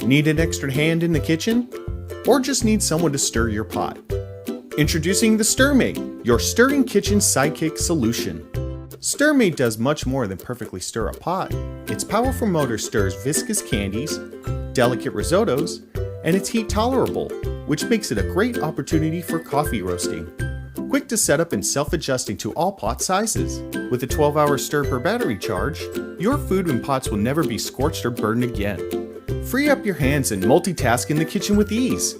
Need an extra hand in the kitchen? Or just need someone to stir your pot? Introducing the STIRMATE, your stirring kitchen sidekick solution. STIRMATE does much more than perfectly stir a pot. Its powerful motor stirs viscous candies, delicate risottos, and it's heat tolerable, which makes it a great opportunity for coffee roasting. Quick to set up and self-adjusting to all pot sizes. With a 12-hour stir per battery charge, your food and pots will never be scorched or burned again. Free up your hands and multitask in the kitchen with ease.